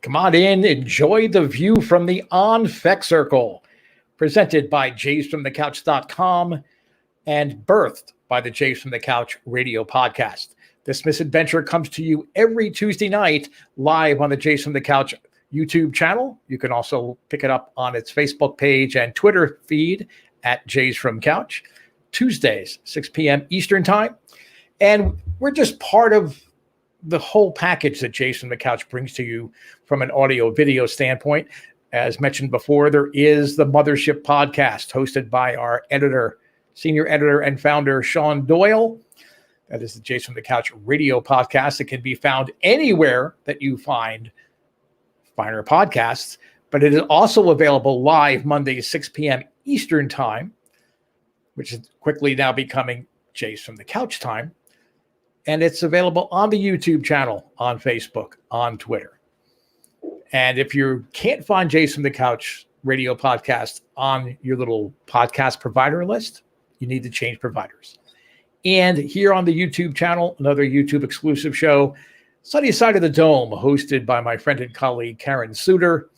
Come on in, enjoy the view from the On Fek Circle, presented by JFtC and birthed by the Jays from the Couch radio podcast. This misadventure comes to you every Tuesday night live on the Jays from the Couch YouTube channel. You can also pick it up on its Facebook page and Twitter feed at Jays from Couch, Tuesdays, 6 p.m. Eastern Time. And we're just part of the whole package that Jays from the Couch brings to you from an audio video standpoint. As mentioned before, there is the Mothership podcast hosted by our editor, senior editor and founder, Sean Doyle. That is the Jays from the Couch radio podcast. It can be found anywhere that you find finer podcasts, but it is also available live Mondays, 6 p.m. Eastern Time, which is quickly now becoming Jays from the Couch time. And it's available on the YouTube channel, on Facebook, on Twitter. And if you can't find Jays from the Couch radio podcast on your little podcast provider list, you need to change providers. And here on the YouTube channel, another YouTube exclusive show, Sunny Side of the Dome, hosted by my friend and colleague, Karen Suter.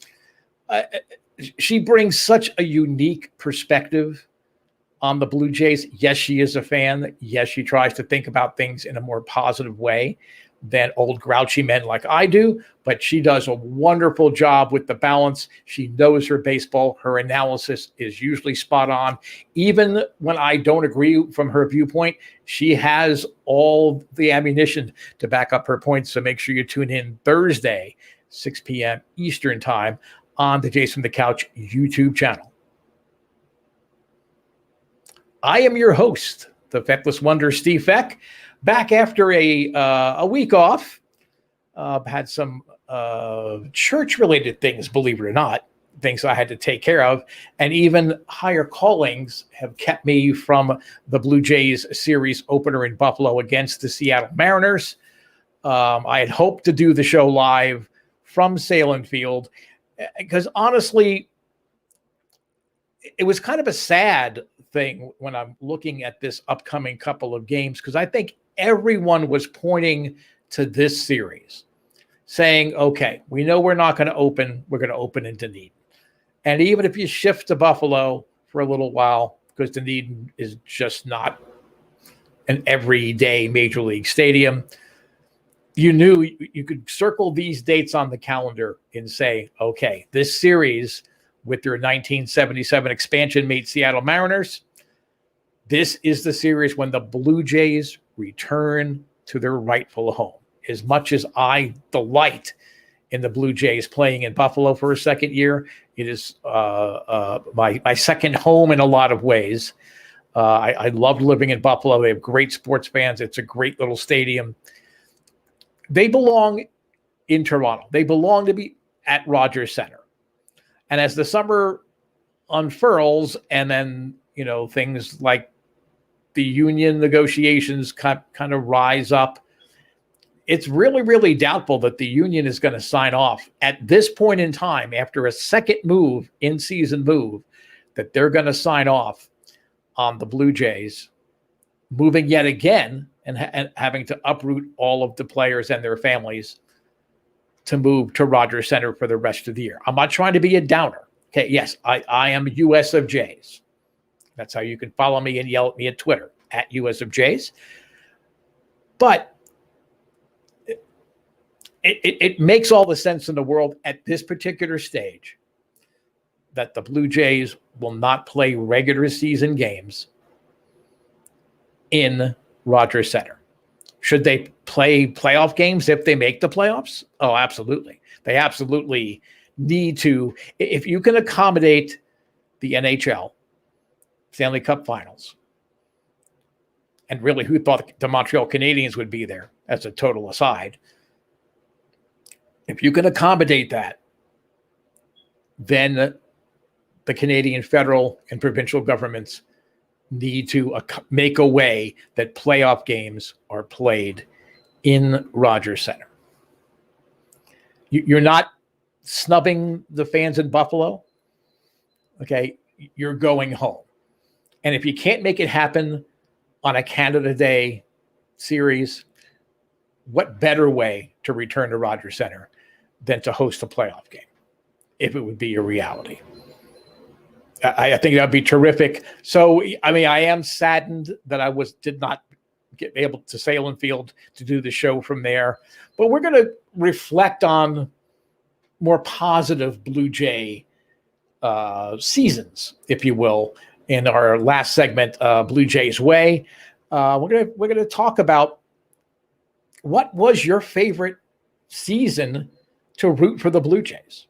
She brings such a unique perspective on the Blue Jays. Yes, she is a fan. Yes, she tries to think about things in a more positive way than old grouchy men like I do, but she does a wonderful job with the balance. She knows her baseball. Her analysis is usually spot on. Even when I don't agree from her viewpoint, she has all the ammunition to back up her points. So make sure you tune in Thursday, 6 p.m. Eastern Time on the Jays from the Couch YouTube channel. I am your host, the Feckless Wonder, Steve Fek, back after a week off. Had some church-related things, believe it or not, things I had to take care of, and even higher callings have kept me from the Blue Jays series opener in Buffalo against the Seattle Mariners. I had hoped to do the show live from Salem Field because honestly, it was kind of a sad thing when I'm looking at this upcoming couple of games, because I think everyone was pointing to this series saying, okay, we know we're not going to open. We're going to open in Dunedin. And even if you shift to Buffalo for a little while, because Dunedin is just not an everyday major league stadium, you knew you could circle these dates on the calendar and say, okay, this series with their 1977 expansion mate Seattle Mariners, this is the series when the Blue Jays return to their rightful home. As much as I delight in the Blue Jays playing in Buffalo for a second year, it is my second home in a lot of ways. I loved living in Buffalo. They have great sports fans. It's a great little stadium. They belong in Toronto. They belong to be at Rogers Center. And as the summer unfurls and then, things like the union negotiations kind of rise up, it's really, really doubtful that the union is going to sign off at this point in time after a second in-season move, that they're going to sign off on the Blue Jays moving yet again and having to uproot all of the players and their families to move to Rogers Center for the rest of the year. I'm not trying to be a downer. Okay, yes, I am US of Jays. That's how you can follow me and yell at me at Twitter, at US of Jays. But it makes all the sense in the world at this particular stage that the Blue Jays will not play regular season games in Rogers Center. Should they play playoff games if they make the playoffs? Oh, absolutely. They absolutely need to. If you can accommodate the NHL Stanley Cup Finals, and really who thought the Montreal Canadiens would be there as a total aside, if you can accommodate that, then the Canadian federal and provincial governments need to make a way that playoff games are played in Rogers Center. You're not snubbing the fans in Buffalo. Okay, you're going home. And if you can't make it happen on a Canada Day series, what better way to return to Rogers Center than to host a playoff game, if it would be a reality. I think that'd be terrific. So, I mean, I am saddened that I did not get able to Salem Field to do the show from there. But we're going to reflect on more positive Blue Jay seasons, if you will, in our last segment, Blue Jays Way. We're gonna talk about what was your favorite season to root for the Blue Jays.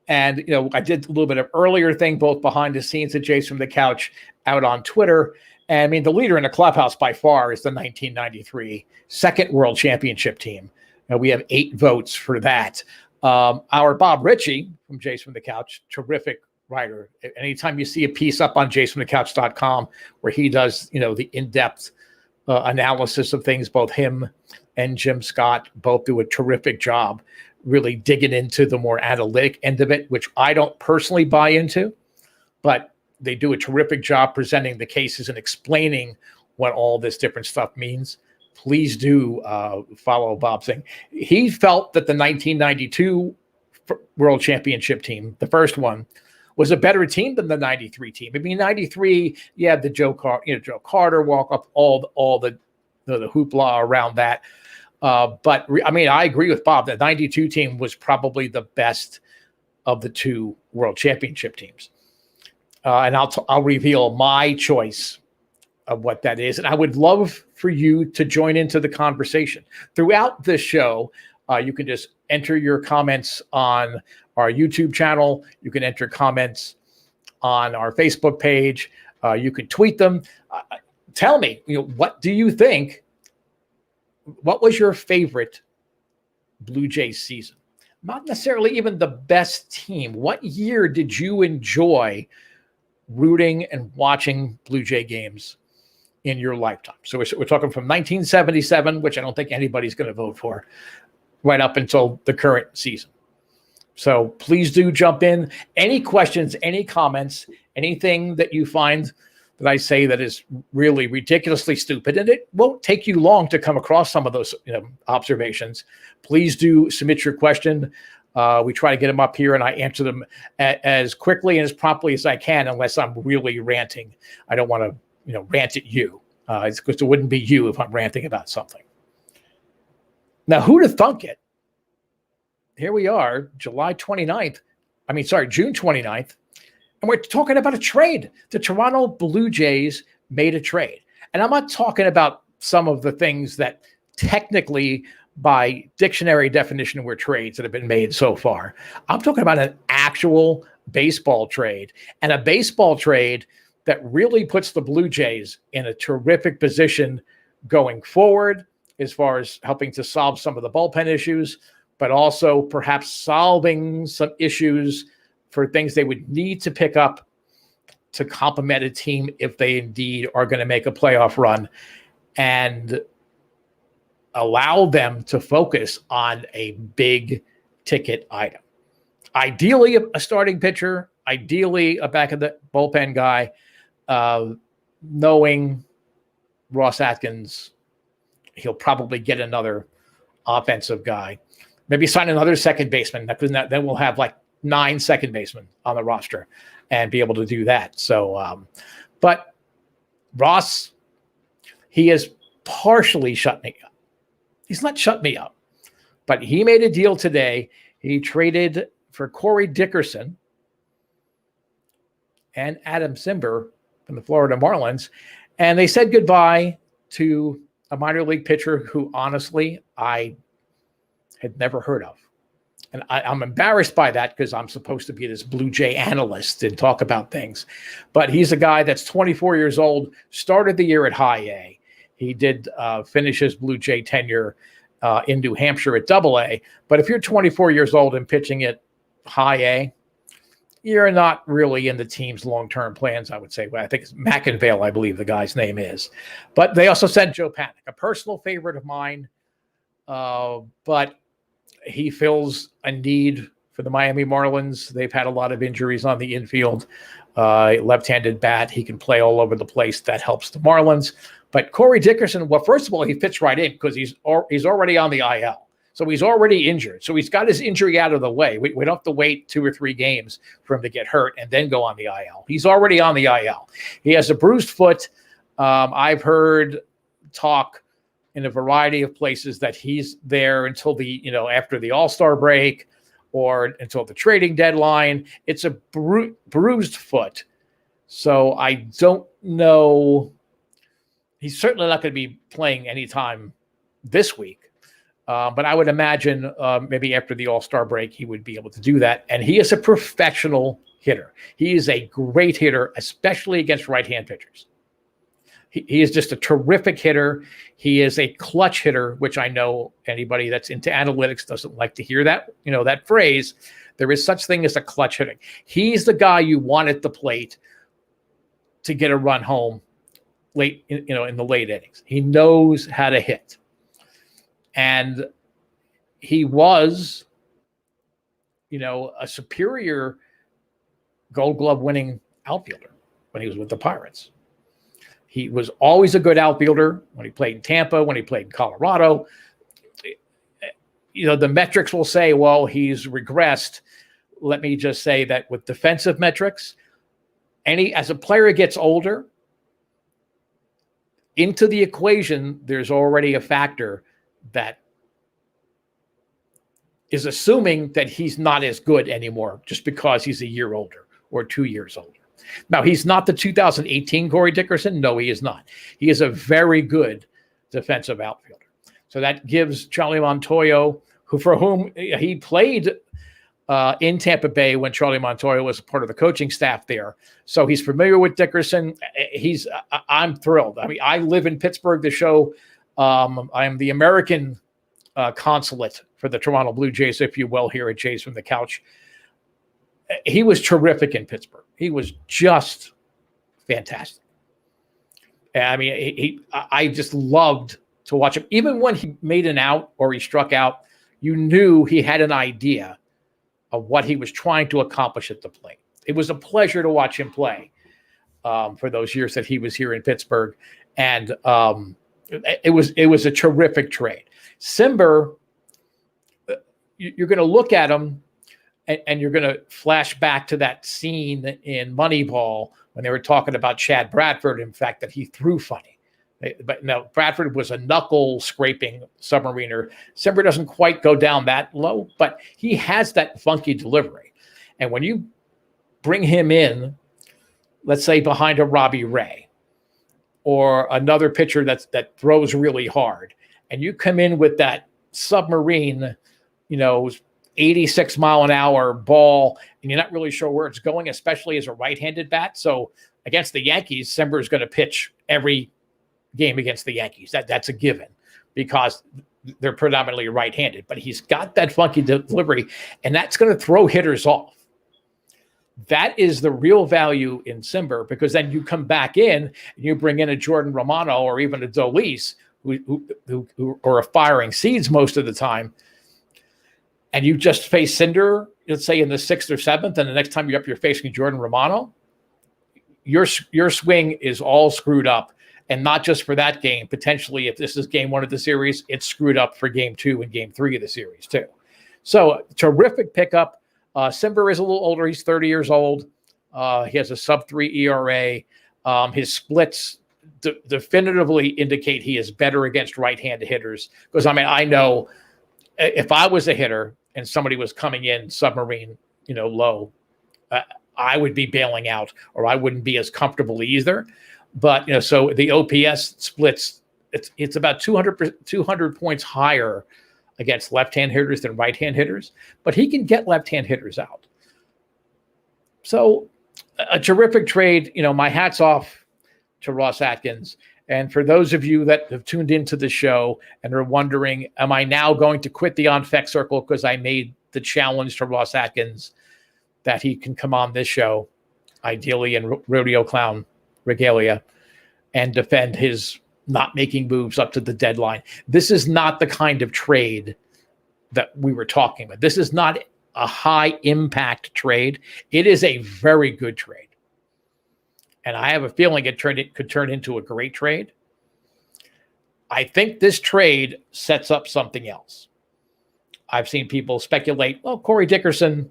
And, I did a little bit of earlier thing, both behind the scenes at Jays from the Couch out on Twitter. And I mean, the leader in the clubhouse by far is the 1993 second World Championship team. We have 8 votes for that. Our Bob Ritchie from Jays from the Couch, terrific writer. Anytime you see a piece up on jaysfromthecouch.com where he does, the in-depth analysis of things, both him and Jim Scott both do a terrific job really digging into the more analytic end of it, which I don't personally buy into, but they do a terrific job presenting the cases and explaining what all this different stuff means. Please do follow Bob Singh. He felt that the 1992 World Championship team, the first one, was a better team than the 93 team. I mean, 93, you had the Joe Carter walk up, all the hoopla around that. But I mean, I agree with Bob. The 92 team was probably the best of the 2 World Championship teams. And I'll reveal my choice of what that is. And I would love for you to join into the conversation. Throughout this show, you can just enter your comments on our YouTube channel. You can enter comments on our Facebook page. You can tweet them. Tell me, what do you think? What was your favorite Blue Jays season? Not necessarily even the best team. What year did you enjoy rooting and watching Blue Jay games in your lifetime? So we're talking from 1977, which I don't think anybody's going to vote for, right up until the current season. So please do jump in. Any questions, any comments, anything that you find that I say that is really ridiculously stupid, and it won't take you long to come across some of those observations. Please do submit your question. We try to get them up here, and I answer them as quickly and as promptly as I can, unless I'm really ranting. I don't want to, rant at you. It's because it wouldn't be you if I'm ranting about something. Now, who'd have thunk it? Here we are, June 29th, and we're talking about a trade. The Toronto Blue Jays made a trade. And I'm not talking about some of the things that technically by dictionary definition were trades that have been made so far. I'm talking about an actual baseball trade, and a baseball trade that really puts the Blue Jays in a terrific position going forward as far as helping to solve some of the bullpen issues, but also perhaps solving some issues for things they would need to pick up to complement a team if they indeed are going to make a playoff run, and allow them to focus on a big ticket item. Ideally, a starting pitcher, ideally a back of the bullpen guy, knowing Ross Atkins, he'll probably get another offensive guy. Maybe sign another second baseman, because then we'll have like 9 second basemen on the roster and be able to do that. So, but Ross, he has partially shut me up. He's not shut me up, but he made a deal today. He traded for Corey Dickerson and Adam Simber from the Florida Marlins, and they said goodbye to a minor league pitcher who, honestly, I had never heard of. And I'm embarrassed by that, because I'm supposed to be this Blue Jay analyst and talk about things. But he's a guy that's 24 years old, started the year at high A. He did finish his Blue Jay tenure in New Hampshire at Double A. But if you're 24 years old and pitching at high A, you're not really in the team's long-term plans, I would say. Well, I think it's McInvale, I believe the guy's name is. But they also said Joe Panik, a personal favorite of mine. But he fills a need for the Miami Marlins. They've had a lot of injuries on the infield. Left-handed bat. He can play all over the place. That helps the Marlins. But Corey Dickerson, well, first of all, he fits right in because he's already on the IL. So he's already injured. So he's got his injury out of the way. We don't have to wait 2 or 3 games for him to get hurt and then go on the IL. He's already on the IL. He has a bruised foot. I've heard talk in a variety of places that he's there until after the All-Star break or until the trading deadline. It's a bruised foot. So I don't know. He's certainly not going to be playing anytime this week. But I would imagine maybe after the All-Star break, he would be able to do that. And he is a professional hitter. He is a great hitter, especially against right-hand pitchers. He is just a terrific hitter. He is a clutch hitter, which I know anybody that's into analytics doesn't like to hear that, that phrase. There is such thing as a clutch hitting. He's the guy you want at the plate to get a run home late, in the late innings. He knows how to hit. And he was, a superior Gold Glove winning outfielder when he was with the Pirates. He was always a good outfielder when he played in Tampa, when he played in Colorado. The metrics will say, well, he's regressed. Let me just say that with defensive metrics, as a player gets older, into the equation, there's already a factor that is assuming that he's not as good anymore just because he's a year older or 2 years older. Now, he's not the 2018 Corey Dickerson. No, he is not. He is a very good defensive outfielder. So that gives Charlie Montoyo, for whom he played in Tampa Bay when Charlie Montoyo was part of the coaching staff there. So he's familiar with Dickerson. I'm thrilled. I mean, I live in Pittsburgh. The show, I am the American consulate for the Toronto Blue Jays, if you will, here at Jays from the Couch. He was terrific in Pittsburgh. He was just fantastic. I mean, I just loved to watch him. Even when he made an out or he struck out, you knew he had an idea of what he was trying to accomplish at the plate. It was a pleasure to watch him play for those years that he was here in Pittsburgh. And it was a terrific trade. Cimber, you're going to look at him and you're going to flash back to that scene in Moneyball when they were talking about Chad Bradford, in fact, that he threw funny. But no, Bradford was a knuckle scraping submariner. Cimber doesn't quite go down that low, but he has that funky delivery. And when you bring him in, let's say behind a Robbie Ray or another pitcher that throws really hard, and you come in with that submarine, 86 mile an hour ball, and you're not really sure where it's going, especially as a right-handed bat. So against the Yankees, Cimber is going to pitch every game against the Yankees. That's a given because they're predominantly right-handed, but he's got that funky delivery, and that's going to throw hitters off. That is the real value in Cimber, because then you come back in and you bring in a Jordan Romano or even a Dolis who are firing seeds most of the time, and you just face Cinder, let's say in the 6th or 7th, and the next time you're facing Jordan Romano, your swing is all screwed up. And not just for that game. Potentially, if this is game 1 of the series, it's screwed up for game 2 and game 3 of the series too. So terrific pickup. Cimber is a little older. He's 30 years old. He has a sub-3 ERA. His splits definitively indicate he is better against right-handed hitters. Because, I know if I was a hitter and somebody was coming in submarine, low, I would be bailing out, or I wouldn't be as comfortable either. But, so the OPS splits, it's about 200 points higher against left-hand hitters than right-hand hitters, but he can get left-hand hitters out. So a terrific trade. My hat's off to Ross Atkins. And for those of you that have tuned into the show and are wondering, am I now going to quit the On Fek Circle because I made the challenge to Ross Atkins that he can come on this show, ideally in Rodeo Clown regalia, and defend his not making moves up to the deadline? This is not the kind of trade that we were talking about. This is not a high impact trade. It is a very good trade. And I have a feeling it could turn into a great trade. I think this trade sets up something else. I've seen people speculate, well, Corey Dickerson,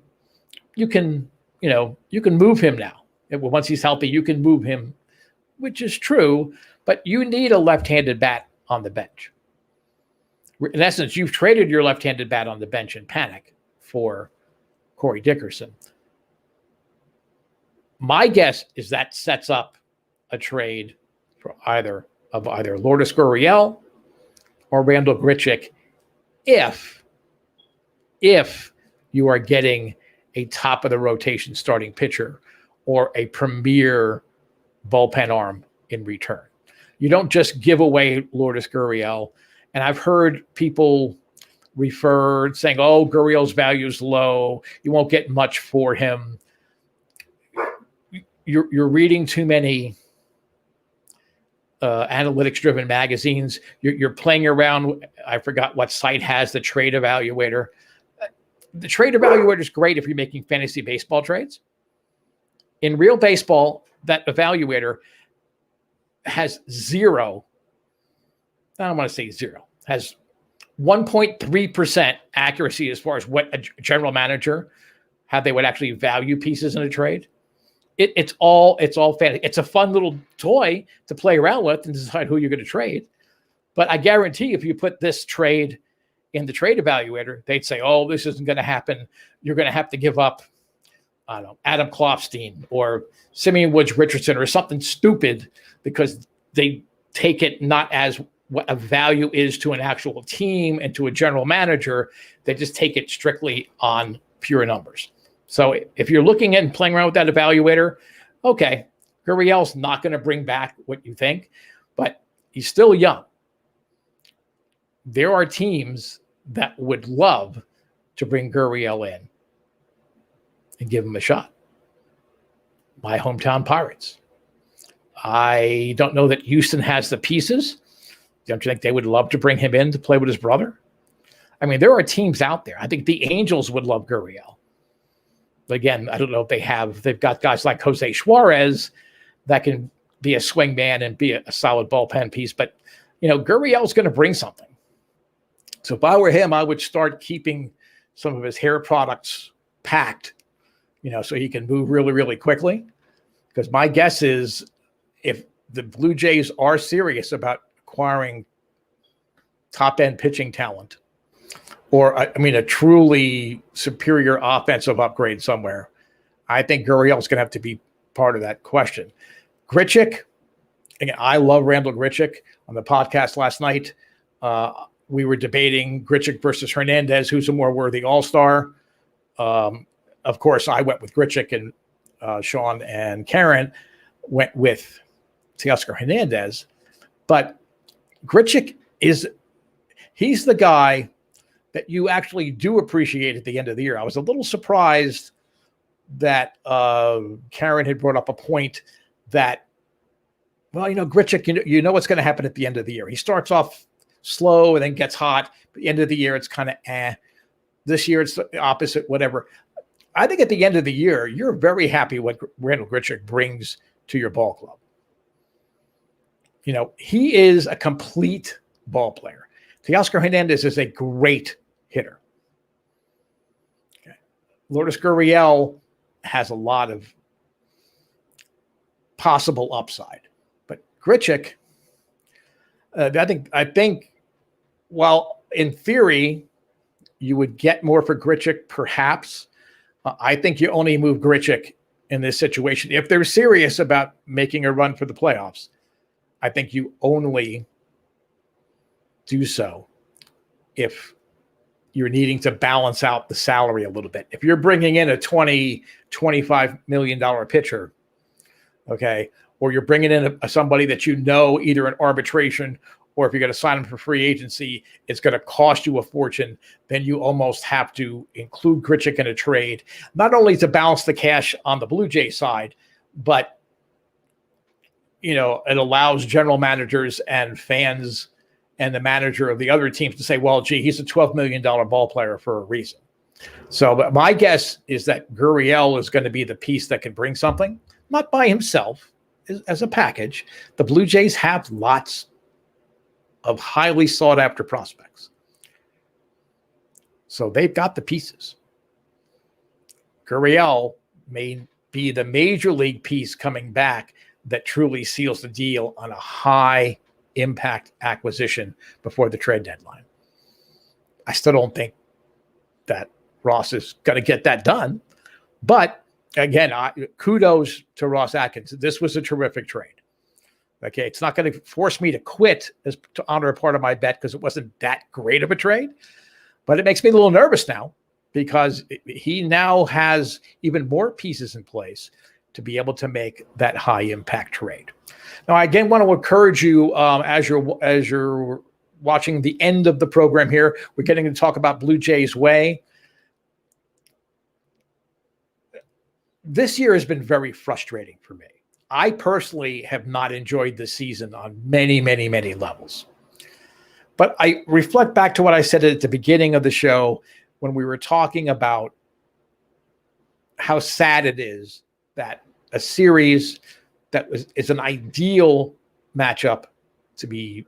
you can move him now. Once he's healthy, you can move him, which is true, but you need a left-handed bat on the bench. In essence, you've traded your left-handed bat on the bench in panic for Corey Dickerson. My guess is that sets up a trade for either Lourdes Gurriel or Randal Grichuk if you are getting a top of the rotation starting pitcher or a premier bullpen arm in return. You don't just give away Lourdes Gurriel. And I've heard people saying, oh, Gurriel's value is low. You won't get much for him. You're reading too many analytics-driven magazines. You're playing around. I forgot what site has the trade evaluator. The trade evaluator is great if you're making fantasy baseball trades. In real baseball, that evaluator has zero. I don't want to say zero. Has 1.3% accuracy as far as what a general manager, how they would actually value pieces in a trade. It's all fantasy. It's a fun little toy to play around with and decide who you're going to trade. But I guarantee if you put this trade in the trade evaluator, they'd say, oh, this isn't going to happen. You're going to have to give up, I don't know, Adam Klopstein or Simeon Woods Richardson or something stupid, because they take it not as what a value is to an actual team and to a general manager. They just take it strictly on pure numbers. So if you're looking at and playing around with that evaluator, okay, Gurriel's not going to bring back what you think, but he's still young. There are teams that would love to bring Gurriel in and give him a shot. My hometown Pirates. I don't know that Houston has the pieces. Don't you think they would love to bring him in to play with his brother? I mean, there are teams out there. I think the Angels would love Gurriel. Again, I don't know if they've got guys like Jose Suarez that can be a swing man and be a solid bullpen piece. But, Gurriel's going to bring something. So if I were him, I would start keeping some of his hair products packed, so he can move really, really quickly. Because my guess is if the Blue Jays are serious about acquiring top-end pitching talent, or, a truly superior offensive upgrade somewhere, I think Gurriel's going to have to be part of that question. Grichuk, again, I love Randal Grichuk. On the podcast last night, we were debating Grichuk versus Hernandez, who's a more worthy all-star. Of course, I went with Grichuk, and Sean and Karen went with Teoscar Hernandez. But Grichuk he's the guy that you actually do appreciate at the end of the year. I was a little surprised that Karen had brought up a point that, Grichuk, you know what's going to happen at the end of the year. He starts off slow and then gets hot. At the end of the year, it's kind of This year, it's the opposite, whatever. I think at the end of the year, you're very happy what Randal Grichuk brings to your ball club. He is a complete ball player. Teoscar Hernandez is a great hitter. Okay. Lourdes Gurriel has a lot of possible upside, but Grichuk, I think, while in theory you would get more for Grichuk, perhaps, I think you only move Grichuk in this situation if they're serious about making a run for the playoffs. I think you only do so if you're needing to balance out the salary a little bit. If you're bringing in a $20-25 million pitcher, okay, or you're bringing in somebody that either an arbitration or if you're going to sign them for free agency, it's going to cost you a fortune, then you almost have to include Grichuk in a trade, not only to balance the cash on the Blue Jay side, but it allows general managers and fans and the manager of the other teams to say, well, gee, he's a $12 million ball player for a reason. So but my guess is that Gurriel is going to be the piece that can bring something, not by himself, as a package. The Blue Jays have lots of highly sought after prospects. So they've got the pieces. Gurriel may be the major league piece coming back that truly seals the deal on a high impact acquisition before the trade deadline. I still don't think that Ross is going to get that done. But again, kudos to Ross Atkins. This was a terrific trade. Okay, it's not going to force me to quit to honor a part of my bet because it wasn't that great of a trade. But it makes me a little nervous now because he now has even more pieces in place to be able to make that high impact trade. Now, I again want to encourage you as you're watching the end of the program here, we're getting to talk about Blue Jays way. This year has been very frustrating for me. I personally have not enjoyed the season on many, many, many levels. But I reflect back to what I said at the beginning of the show when we were talking about how sad it is that a series that is an ideal matchup to be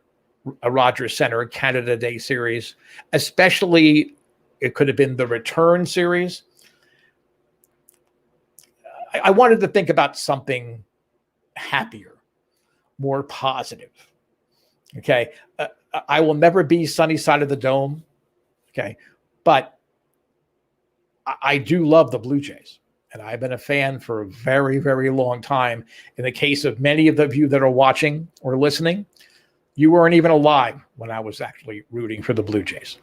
a Rogers Center Canada Day series, especially it could have been the return series. I wanted to think about something happier, more positive. Okay. I will never be sunny side of the dome. Okay. But I do love the Blue Jays. And I've been a fan for a very, very long time. In the case of many of the you that are watching or listening, you weren't even alive when I was actually rooting for the Blue Jays.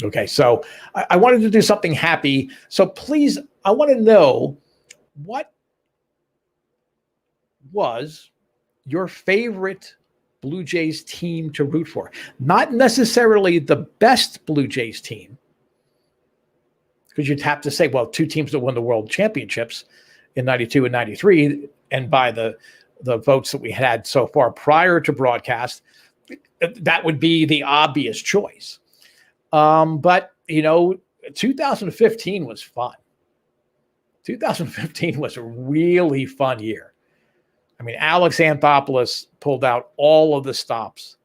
Okay. So I wanted to do something happy. So please, I want to know what was your favorite Blue Jays team to root for? Not necessarily the best Blue Jays team, because you'd have to say, well, two teams that won the World Championships in 92 and 93, and by the votes that we had so far prior to broadcast, that would be the obvious choice. But, 2015 was fun. 2015 was a really fun year. I mean, Alex Anthopoulos pulled out all of the stops.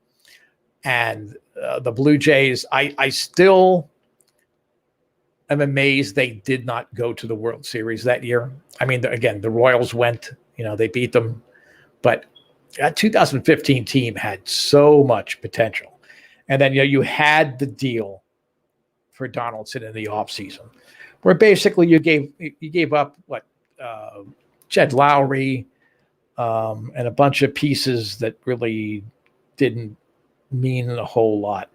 And the Blue Jays, I still am amazed they did not go to the World Series that year. I mean, again, the Royals went, they beat them. But that 2015 team had so much potential. And then, you had the deal for Donaldson in the offseason, where basically you gave up Jed Lowry and a bunch of pieces that really didn't mean a whole lot.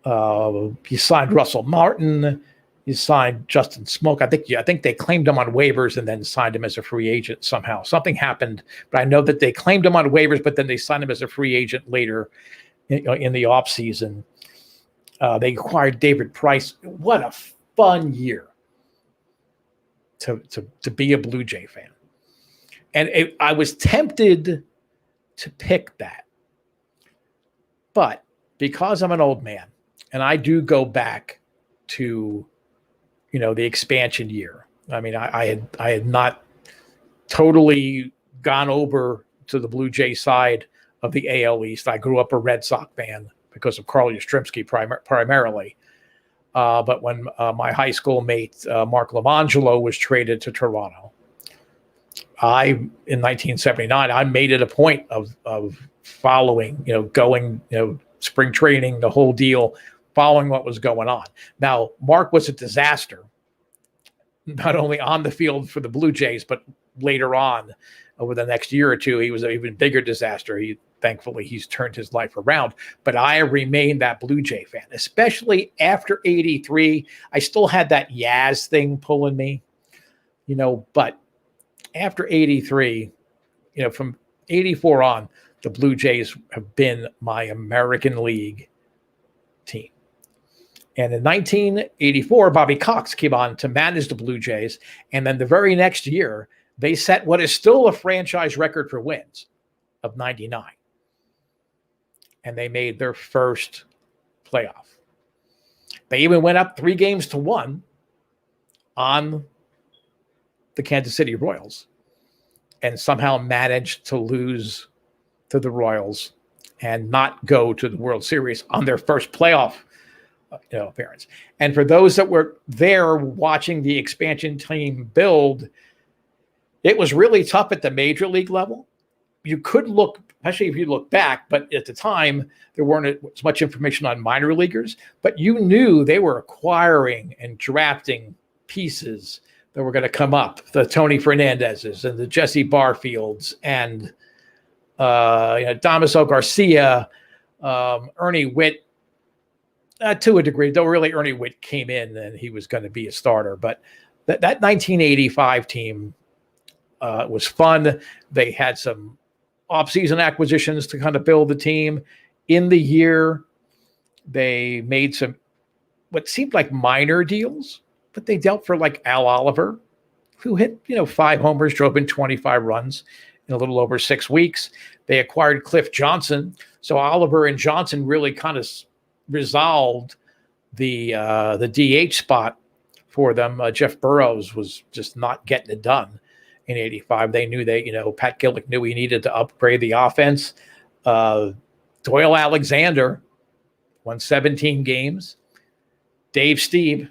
You signed Russell Martin. You signed Justin Smoke. I think they claimed him on waivers and then signed him as a free agent somehow. Something happened, but I know that they claimed him on waivers, but then they signed him as a free agent later in the offseason. They acquired David Price. What a fun year to be a Blue Jay fan. And I was tempted to pick that. But because I'm an old man, and I do go back to, the expansion year. I mean, I had not totally gone over to the Blue Jay side of the AL East. I grew up a Red Sox fan because of Carl Yastrzemski primarily. But when my high school mate, Mark Lamangelo, was traded to Toronto, in 1979, I made it a point of following, going, spring training, the whole deal, following what was going on. Now, Mark was a disaster, not only on the field for the Blue Jays, but later on, over the next year or two, he was an even bigger disaster. Thankfully, he's turned his life around. But I remained that Blue Jay fan, especially after 83. I still had that Yaz thing pulling me, but after 83, from 84 on, the Blue Jays have been my American League team. And in 1984, Bobby Cox came on to manage the Blue Jays. And then the very next year, they set what is still a franchise record for wins of 99. And they made their first playoff. They even went up 3-1 on the Kansas City Royals and somehow managed to lose to the Royals and not go to the World Series on their first playoff appearance. And for those that were there watching the expansion team build, it was really tough at the major league level. You could look, especially if you look back, but at the time, there weren't as much information on minor leaguers, but you knew they were acquiring and drafting pieces that were going to come up, the Tony Fernandezes and the Jesse Barfields and Damaso Garcia, Ernie Witt, to a degree, though really Ernie Witt came in and he was going to be a starter. But that 1985 team was fun. They had some offseason acquisitions to kind of build the team. In the year, they made some what seemed like minor deals, but they dealt for like Al Oliver, who hit 5 homers, drove in 25 runs in a little over 6 weeks. They acquired Cliff Johnson. So Oliver and Johnson really kind of resolved the DH spot for them. Jeff Burrows was just not getting it done in 85. They knew Pat Gillick knew he needed to upgrade the offense. Doyle Alexander won 17 games. Dave Steve,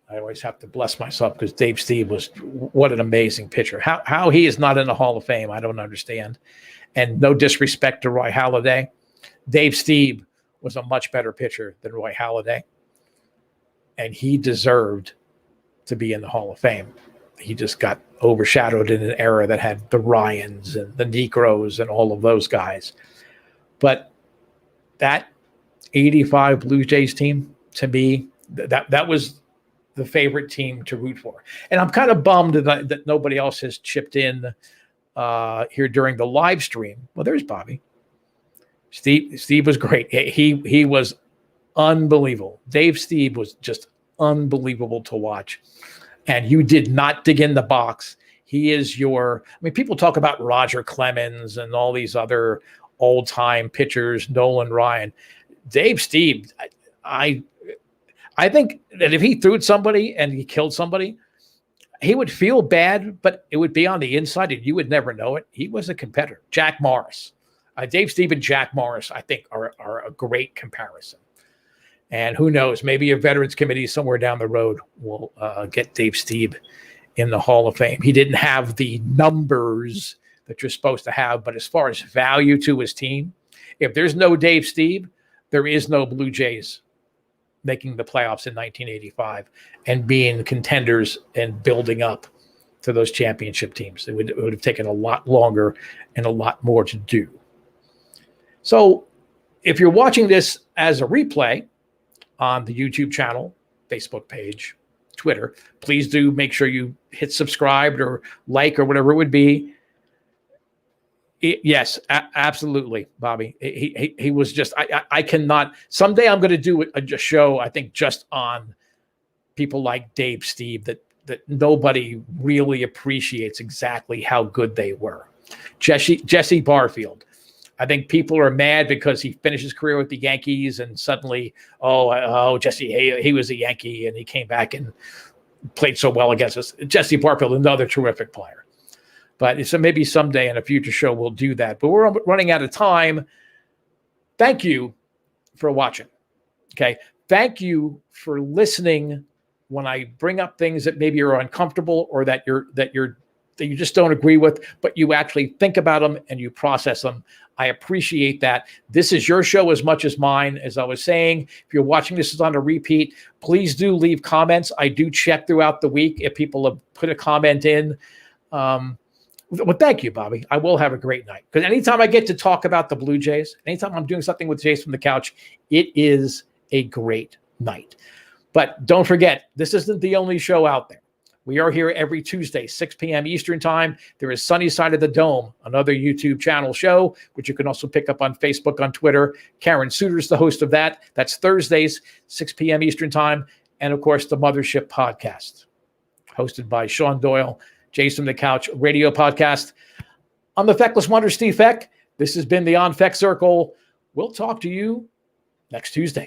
I always have to bless myself because Dave Steve was what an amazing pitcher. How he is not in the Hall of Fame, I don't understand. And no disrespect to Roy Halladay. Dave Steve was a much better pitcher than Roy Halladay. And he deserved to be in the Hall of Fame. He just got overshadowed in an era that had the Ryans and the Negros and all of those guys. But that 85 Blue Jays team, to me, that was the favorite team to root for. And I'm kind of bummed that nobody else has chipped in here during the live stream. Well, there's Bobby. Steve was great. He was unbelievable. Dave Steve was just unbelievable to watch. And you did not dig in the box. He is people talk about Roger Clemens and all these other old-time pitchers, Nolan Ryan. Dave Steve, I think that if he threw at somebody and he killed somebody, he would feel bad, but it would be on the inside and you would never know it. He was a competitor. Jack Morris. Dave Steve and Jack Morris, I think, are a great comparison. And who knows, maybe a Veterans Committee somewhere down the road will get Dave Steve in the Hall of Fame. He didn't have the numbers that you're supposed to have, but as far as value to his team, if there's no Dave Steve, there is no Blue Jays making the playoffs in 1985 and being contenders and building up to those championship teams. It would have taken a lot longer and a lot more to do. So if you're watching this as a replay on the YouTube channel, Facebook page, Twitter, please do make sure you hit subscribe or like or whatever it would be. Yes, absolutely, Bobby. He was just, I cannot, someday I'm going to do a show, I think, just on people like Dave Steve that nobody really appreciates exactly how good they were. Jesse Barfield. I think people are mad because he finished his career with the Yankees and suddenly, Jesse, he was a Yankee and he came back and played so well against us. Jesse Barfield, another terrific player. But so maybe someday in a future show we'll do that. But we're running out of time. Thank you for watching. Okay. Thank you for listening when I bring up things that maybe are uncomfortable or that you just don't agree with, but you actually think about them and you process them. I appreciate that. This is your show as much as mine. As I was saying, if you're watching this on a repeat, please do leave comments. I do check throughout the week if people have put a comment in. Well, thank you, Bobby. I will have a great night. Because anytime I get to talk about the Blue Jays, anytime I'm doing something with Jays from the Couch, it is a great night. But don't forget, this isn't the only show out there. We are here every Tuesday, 6 p.m. Eastern time. There is Sunny Side of the Dome, another YouTube channel show, which you can also pick up on Facebook, on Twitter. Karen Suter's the host of that. That's Thursdays, 6 p.m. Eastern time. And, of course, the Mothership Podcast, hosted by Sean Doyle, Jays from the Couch radio podcast. I'm the Feckless Wonder, Steve Fek. This has been the On Fek Circle. We'll talk to you next Tuesday.